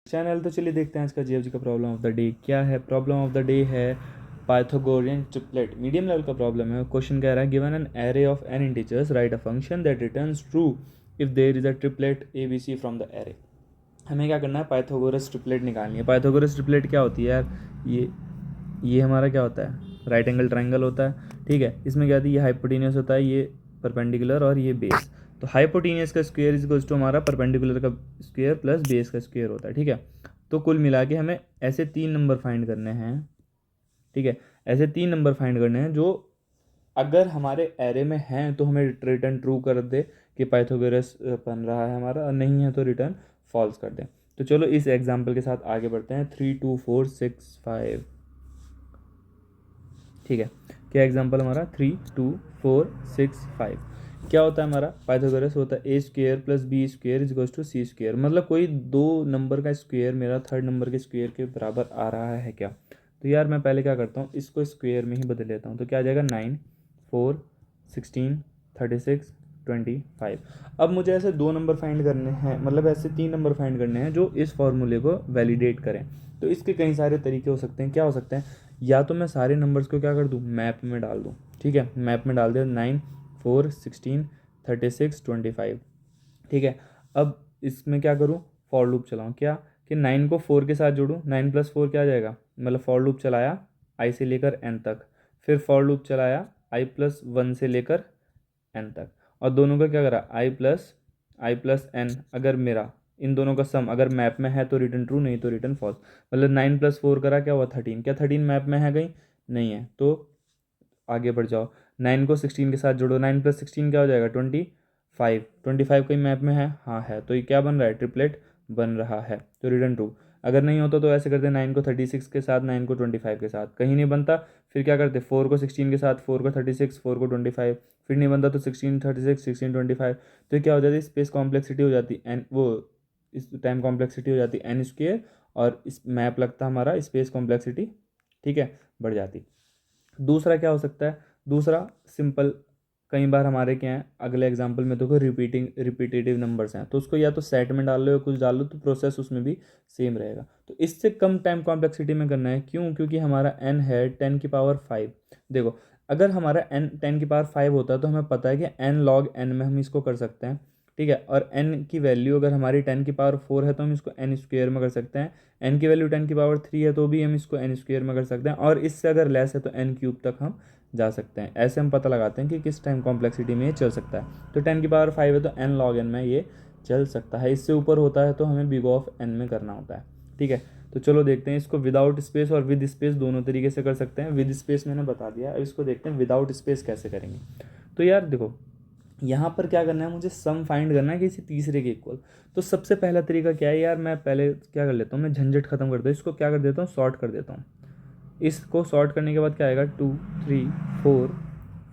Channel. तो चलिए देखते हैं आज का जीएफजी का प्रॉब्लम ऑफ द डे क्या है। प्रॉब्लम ऑफ द डे है पाइथागोरियन ट्रिपलेट, मीडियम लेवल का प्रॉब्लम है। क्वेश्चन कह रहा है given an array of n integers write a function that returns true if there is a triplet ABC from the array. हमें क्या करना है, पाइथागोरस ट्रिपलेट निकालनी है। पाइथागोरस ट्रिपलेट क्या होती है यार, ये हमारा क्या होता है, राइट एंगल ट्राइंगल होता है, ठीक है। इसमें क्या होती है, ये हाइपोटेन्यूस होता है, ये परपेंडिकुलर और ये बेस। तो हाइपोटेन्यूस का स्क्वायर इज इक्वल्स टू हमारा परपेंडिकुलर का स्क्वायर प्लस बेस का स्क्वायर होता है, ठीक है। तो कुल मिला के हमें ऐसे 3 नंबर फाइंड करने हैं, ठीक है। ऐसे 3 नंबर फाइंड करने हैं जो अगर हमारे एरे में हैं तो हमें रिटर्न ट्रू कर दे कि पाइथागोरस बन रहा है हमारा, और नहीं है तो रिटर्न फॉल्स कर दें। तो चलो इस एग्जाम्पल के साथ आगे बढ़ते हैं। 3 2 4 6 5, ठीक है। क्या एग्जाम्पल हमारा 3 2 4 6 5 क्या होता है हमारा, पाइथागोरस होता है A square plus B square is equals to C square. मतलब कोई 2 नंबर का स्क्वेयर मेरा थर्ड नंबर के स्क्वेयर के बराबर आ रहा है क्या। तो यार मैं पहले क्या करता हूँ, इसको स्क्वेयर में ही बदल लेता हूँ। तो क्या आ जाएगा 9 4 16 36 25। अब मुझे ऐसे 2 नंबर फाइंड करने हैं, मतलब ऐसे 3 नंबर फाइंड करने हैं जो इस फॉर्मूले को वैलिडेट करें। तो इसके कई सारे तरीके हो सकते हैं। क्या हो सकते हैं, या तो मैं सारे नंबर्स को क्या कर दूँ, मैप में डाल दूँ, ठीक है। मैप में डाल दिया 9 4 16 36 25, ठीक है। अब इसमें क्या करूँ, फॉर लूप चलाऊँ। क्या कि 9 को 4 के साथ जोड़ूँ, 9 + 4 क्या आ जाएगा, मतलब फॉर लूप चलाया आई से लेकर एन तक, फिर फॉर लूप चलाया i+1 से लेकर एन तक, और दोनों का क्या करा i+n। अगर मेरा इन दोनों का सम अगर मैप में है तो रिटर्न ट्रू, नहीं तो रिटर्न फॉल्स। मतलब 9 + 4 करा क्या हुआ 13। क्या 13 मैप में है कहीं, नहीं है, तो आगे बढ़ जाओ। 9 को 16 के साथ जोड़ो, 9 + 16 क्या हो जाएगा 25। 25 कहीं मैप में है, हाँ है, तो ये क्या बन रहा है, ट्रिपलेट बन रहा है, तो रिटर्न ट्रू। अगर नहीं होता तो ऐसे करते 9 को 36 के साथ, 9 को 25 के साथ, कहीं नहीं बनता फिर क्या करते 4 को 16 के साथ, 4 को 36, 4 को 25, फिर नहीं बनता तो 16 36 16 25। तो ये क्या हो जाती, स्पेस कॉम्प्लेक्सिटी हो जाती एन, वो इस टाइम कॉम्प्लेक्सिटी हो जाती एन स्क्वेयर, और इस मैप लगता हमारा स्पेस कॉम्प्लेक्सिटी, ठीक है, बढ़ जाती। दूसरा क्या हो सकता है, दूसरा सिंपल, कई बार हमारे क्या है, अगले एग्जांपल में देखो रिपीटेटिव नंबर्स हैं, तो उसको या तो सेट में डाल लो या कुछ डाल लो, तो प्रोसेस उसमें भी सेम रहेगा। तो इससे कम टाइम कॉम्प्लेक्सिटी में करना है, क्यों, क्योंकि हमारा n है 10⁵। देखो अगर हमारा n 10⁵ होता है तो हमें पता है कि n log n में हम इसको कर सकते हैं, ठीक है। और n की वैल्यू अगर हमारी 10⁴ है तो हम इसको n स्क्वेयर में कर सकते हैं, n की वैल्यू 10⁵ है तो भी हम इसको n स्क्वेयर में कर सकते हैं, और इससे अगर लेस है तो n³ तक हम जा सकते हैं। ऐसे हम पता लगाते हैं कि किस टाइम कॉम्प्लेक्सिटी में ये चल सकता है। तो 10⁵ है तो n log n में ये चल सकता है। इससे ऊपर होता है तो हमें बिग ऑफ n में करना होता है, ठीक है। तो चलो देखते हैं इसको विदाउट स्पेस और विद स्पेस दोनों तरीके से कर सकते हैं। विद स्पेस मैंने बता दिया, अब इसको देखते हैं विदाउट स्पेस कैसे करेंगे। तो यार देखो यहाँ पर क्या करना है, मुझे सम फाइंड करना है किसी तीसरे के इक्वल। तो सबसे पहला तरीका क्या है यार, मैं पहले क्या कर लेता हूँ, मैं झंझट खत्म करता हूँ, इसको क्या कर देता हूँ, सॉर्ट कर देता हूँ। इसको सॉर्ट करने के बाद क्या आएगा 2 3 4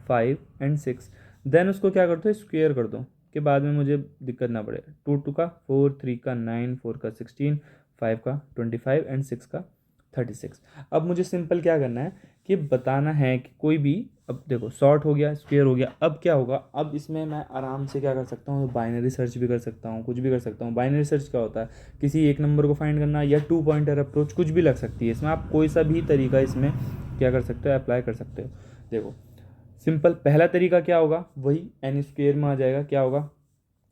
5 एंड 6। देन उसको क्या कर दो, स्क्वेयर कर दो, कि बाद में मुझे दिक्कत ना पड़े। 2 2 का 4, 3 का 9, 4 का 16, 5 का 25 एंड 6 का 36। अब मुझे सिंपल क्या करना है कि बताना है कि कोई भी, अब देखो सॉर्ट हो गया, स्क्वेयर हो गया, अब क्या होगा, अब इसमें मैं आराम से क्या कर सकता हूँ, बाइनरी सर्च भी कर सकता हूँ, कुछ भी कर सकता हूँ। बाइनरी सर्च क्या होता है, किसी एक नंबर को फाइंड करना, या 2 पॉइंटर अप्रोच, कुछ भी लग सकती है इसमें, आप कोई सा भी तरीका इसमें क्या कर सकते हो, अप्लाई कर सकते हो। देखो सिंपल पहला तरीका क्या होगा, वही n स्क्वेयर में आ जाएगा। क्या होगा,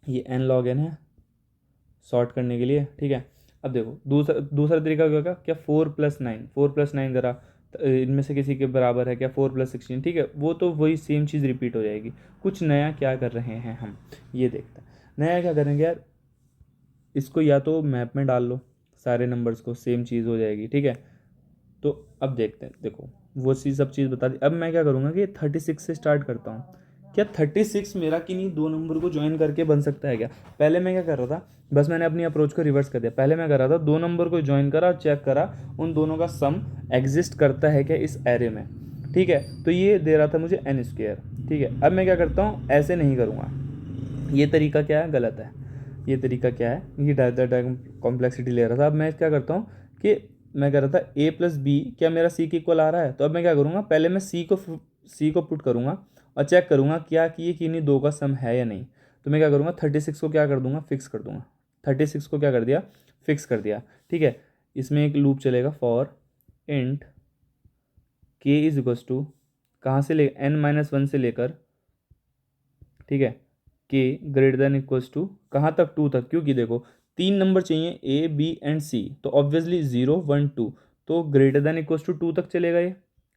ये n log n है सॉर्ट करने के लिए, ठीक है। अब देखो दूसरा दूसरा तरीका क्या होगा, क्या 4 + 9 करा, तो इनमें से किसी के बराबर है क्या 4 + 16, ठीक है। वो तो वही सेम चीज़ रिपीट हो जाएगी। कुछ नया क्या कर रहे हैं हम, ये देखते हैं। नया क्या करेंगे यार, इसको या तो मैप में डाल लो, सारे नंबर्स को, सेम चीज़ हो जाएगी, ठीक है। तो अब देखते हैं, देखो वो चीज़ सब चीज़ बता दी। अब मैं क्या करूँगा कि 36 से स्टार्ट करता हूँ। क्या 36 मेरा कि नहीं 2 नंबर को ज्वाइन करके बन सकता है क्या। पहले मैं क्या कर रहा था, बस मैंने अपनी अप्रोच को रिवर्स कर दिया। पहले मैं कर रहा था 2 नंबर को ज्वाइन करा और चेक करा उन दोनों का सम एग्जिस्ट करता है क्या इस एरे में, ठीक है। तो ये दे रहा था मुझे n स्क्वेयर, ठीक है। अब मैं क्या करता हूँ, ऐसे नहीं करूँगा, ये तरीका क्या है, गलत है। ये तरीका क्या है, ये डायरेक्ट कॉम्प्लेक्सिटी ले रहा था। अब मैं क्या करता हूँ कि मैं कह रहा था a+b क्या मेरा c के इक्वल आ रहा है। तो अब मैं क्या करूँगा, पहले मैं c को पुट करूँगा और चेक करूँगा क्या कि ये किन्हीं दो का सम है या नहीं। तो मैं क्या करूँगा 36 को क्या कर दूँगा, फिक्स कर दूँगा। 36 को क्या कर दिया, फिक्स कर दिया, ठीक है। इसमें एक लूप चलेगा फॉर इंट के इज इक्वल्स टू कहाँ से ले n-1 से लेकर, ठीक है, के ग्रेटर देन इक्वल्स टू कहाँ तक, 2 तक, क्योंकि देखो 3 नंबर चाहिए ए बी एंड सी, तो ऑब्वियसली 0 1 2, तो ग्रेटर देन इक्वल्स टू 2 तक चलेगा ये,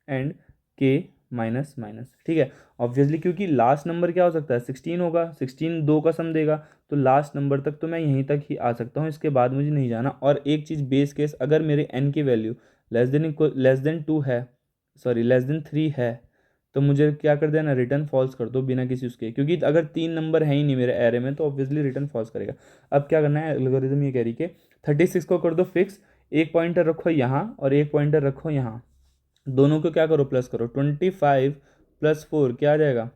एंड के माइनस माइनस, ठीक है। ऑब्वियसली क्योंकि लास्ट नंबर क्या हो सकता है, 16 होगा, 16 दो का सम देगा, तो लास्ट नंबर तक तो मैं यहीं तक ही आ सकता हूँ, इसके बाद मुझे नहीं जाना। और एक चीज़ बेस केस, अगर मेरे n की वैल्यू लेस देन 2 है, सॉरी लेस देन 3 है, तो मुझे क्या कर देना, रिटर्न फॉल्स कर दो बिना किसी उसके, क्योंकि अगर 3 नंबर है ही नहीं मेरे एरे में तो ऑब्वियसली रिटर्न फॉल्स करेगा। अब क्या करना है, एल्गोरिथम ये कह रही कि 36 को कर दो फिक्स, एक पॉइंटर रखो यहाँ और एक पॉइंटर रखो यहाँ, दोनों को क्या करो, प्लस करो। 25 + 4 क्या आ जाएगा,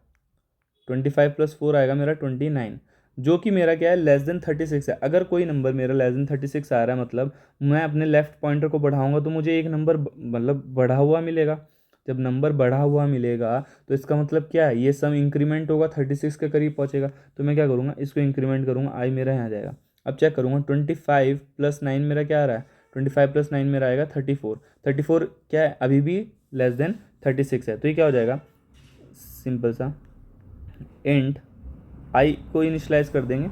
25 + 4 आएगा मेरा 29, जो कि मेरा क्या है, लेस देन 36 है। अगर कोई नंबर मेरा लेस देन 36 आ रहा है, मतलब मैं अपने लेफ्ट पॉइंटर को बढ़ाऊंगा तो मुझे एक नंबर मतलब बढ़ा हुआ मिलेगा। जब नंबर बढ़ा हुआ मिलेगा तो इसका मतलब क्या है, ये सम इंक्रीमेंट होगा, 36 के करीब पहुंचेगा। तो मैं क्या करूँगा, इसको इंक्रीमेंट करूँगा, आई मेरा यहाँ जाएगा। अब चेक करूँगा, 25 + 9 मेरा क्या आ रहा है, 25 + 9 मेरा आएगा 34। 34 क्या है, अभी भी लेस देन 36 है, तो ये क्या हो जाएगा, सिंपल सा इंट आई को इनिशलाइज कर देंगे,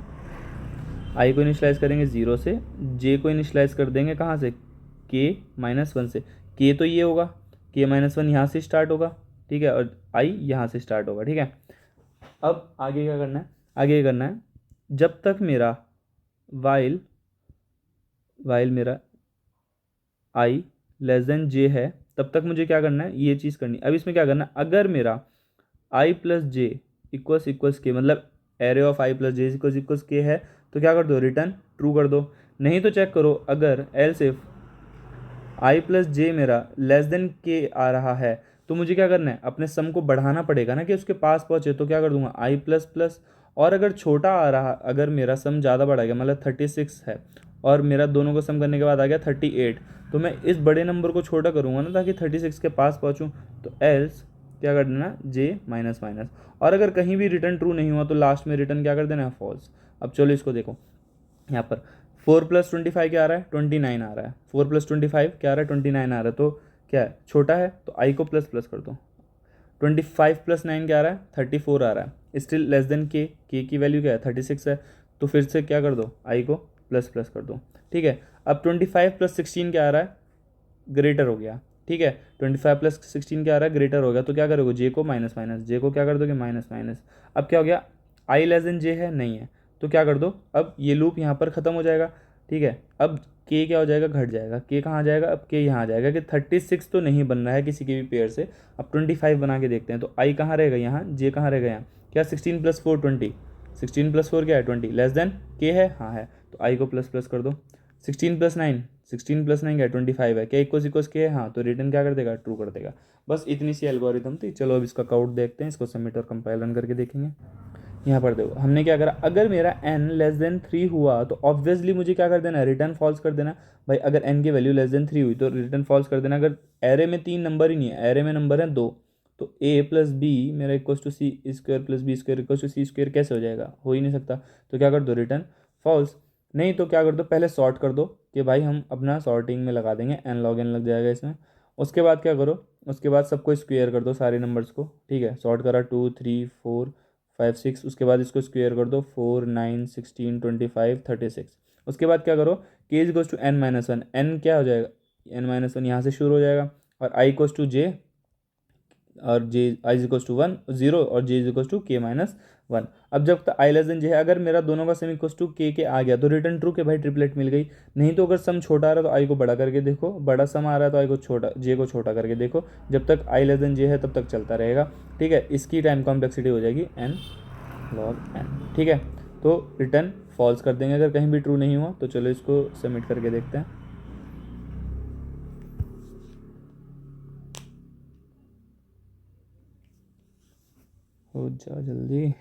आई को इनिशलाइज करेंगे 0 से, जे को इनिशलाइज कर देंगे कहाँ से, k-1 से। के तो ये होगा, k-1 यहाँ से स्टार्ट होगा, ठीक है, और आई यहाँ से स्टार्ट होगा, ठीक है। अब आगे क्या करना है, आगे ये करना है, जब तक मेरा वाइल वाइल मेरा आई लेस देन जे है, तब तक मुझे क्या करना है, ये चीज़ करनी है। अब इसमें क्या करना है, अगर मेरा आई प्लस जे इक्वल्स के, मतलब array of I plus J equals के है, तो क्या कर दो, रिटर्न ट्रू कर दो। नहीं तो चेक करो, अगर एल्स इफ आई प्लस जे मेरा लेस देन के आ रहा है, तो मुझे क्या करना है, अपने सम को बढ़ाना पड़ेगा ना कि उसके पास पहुंचे, तो क्या कर दूंगा, आई प्लस प्लस। और अगर छोटा आ रहा, अगर मेरा सम ज़्यादा बढ़ा गया, मतलब 36 है और मेरा दोनों को सम करने के बाद आ गया 38, तो मैं इस बड़े नंबर को छोटा करूँगा ना, ताकि 36 के पास पहुँचूँ। तो एल्स क्या कर देना, जे माइनस माइनस। और अगर कहीं भी रिटर्न ट्रू नहीं हुआ तो लास्ट में रिटर्न क्या कर देना है, फॉल्स। अब चलो इसको देखो, यहाँ पर 4 + 25 क्या आ रहा है, 29 आ रहा है। 4 + 25 क्या आ रहा है, 29 आ रहा है, तो क्या है, छोटा है, तो आई को प्लस प्लस कर दो। 25 + 9 क्या आ रहा है, 34 आ रहा है, स्टिल लेस देन के की वैल्यू क्या है, 36 है, तो फिर से क्या कर दो, आई को प्लस प्लस कर दो, ठीक है। अब 25 + 16 क्या आ रहा है, ग्रेटर हो गया, ठीक है। 25 + 16 क्या आ रहा है, ग्रेटर हो गया, तो क्या करोगे, जे को माइनस माइनस, जे को क्या कर दोगे, माइनस माइनस। अब क्या हो गया, आई लेस देन जे है, नहीं है, तो क्या कर दो, अब ये लूप यहाँ पर ख़त्म हो जाएगा, ठीक है। अब के क्या हो जाएगा, घट जाएगा, के कहाँ जाएगा, अब के यहाँ आ जाएगा कि 36 तो नहीं बन रहा है किसी के भी पेयर से। अब 25 बना के देखते हैं, तो आई कहाँ रहेगा, यहाँ, जे कहाँ रहेगा, यहाँ, क्या 16 + 4 20, 16 + 4 क्या है, 20, लेस देन के है, हाँ है, तो आई को प्लस प्लस कर दो। 16 + 9, 16 + 9 क्या है, 25 है, क्या इक्वल्स के है, हाँ, तो रिटर्न क्या कर देगा, ट्रू कर देगा। बस इतनी सी एल्गोरिथम थी। चलो अब इसका कोड देखते हैं, इसको सबमिट और कंपाइल रन करके देखेंगे। यहाँ पर देखो हमने क्या करा, अगर मेरा n लेस देन 3 हुआ तो ऑब्वियसली मुझे क्या कर देना है, रिटर्न फॉल्स कर देना। भाई अगर n की वैल्यू लेस देन 3 हुई तो रिटर्न फॉल्स कर देना। अगर एरे में 3 नंबर ही नहीं है, एरे में नंबर है 2, तो a + b मेरा equals to c² + b² equals to c² कैसे हो जाएगा, हो ही नहीं सकता। तो क्या कर दो, रिटर्न फॉल्स। नहीं तो क्या कर दो, पहले सॉर्ट कर दो कि भाई हम अपना सॉर्टिंग में लगा देंगे, n log n लग जाएगा इसमें। उसके बाद क्या करो, उसके बाद सबको स्क्वेयर कर दो, सारे नंबर्स को, ठीक है। सॉर्ट करा 2 3 4 5 6, उसके बाद इसको स्क्वेयर कर दो, 4 9 16 25 36। उसके बाद क्या करो, के is goes to n-1, n क्या हो जाएगा, n-1 यहाँ से शुरू हो जाएगा, और आई इक्वल्स टू जे, और जे आई इज इक्वल्स टू 1 0, और जे इज इक्वल्स टू k-1। अब जब तक आई लेस देन जे है, अगर मेरा दोनों का सम इक्वल्स टू के आ गया तो रिटर्न ट्रू के भाई ट्रिपलेट मिल गई। नहीं तो अगर सम छोटा आ रहा है तो आई को बड़ा करके देखो, बड़ा सम आ रहा है तो आई को छोटा, जे को छोटा करके देखो। जब तक आई लेस देन जे है तब तक चलता रहेगा, ठीक है। इसकी टाइम कॉम्प्लेक्सिटी हो जाएगी n log n, ठीक है। तो रिटर्न फॉल्स कर देंगे अगर कहीं भी ट्रू नहीं हुआ। तो चलो इसको सबमिट करके देखते हैं। हो जा जल्दी।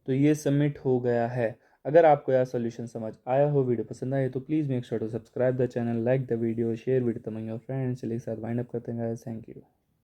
तो ये सबमिट हो गया है। अगर आपको यह सॉल्यूशन समझ आया हो, वीडियो पसंद आए तो please make sure to subscribe the channel, like the video, share with among your friends. चलिए एक साथ वाइंड अप करते हैं गाइस, थैंक यू।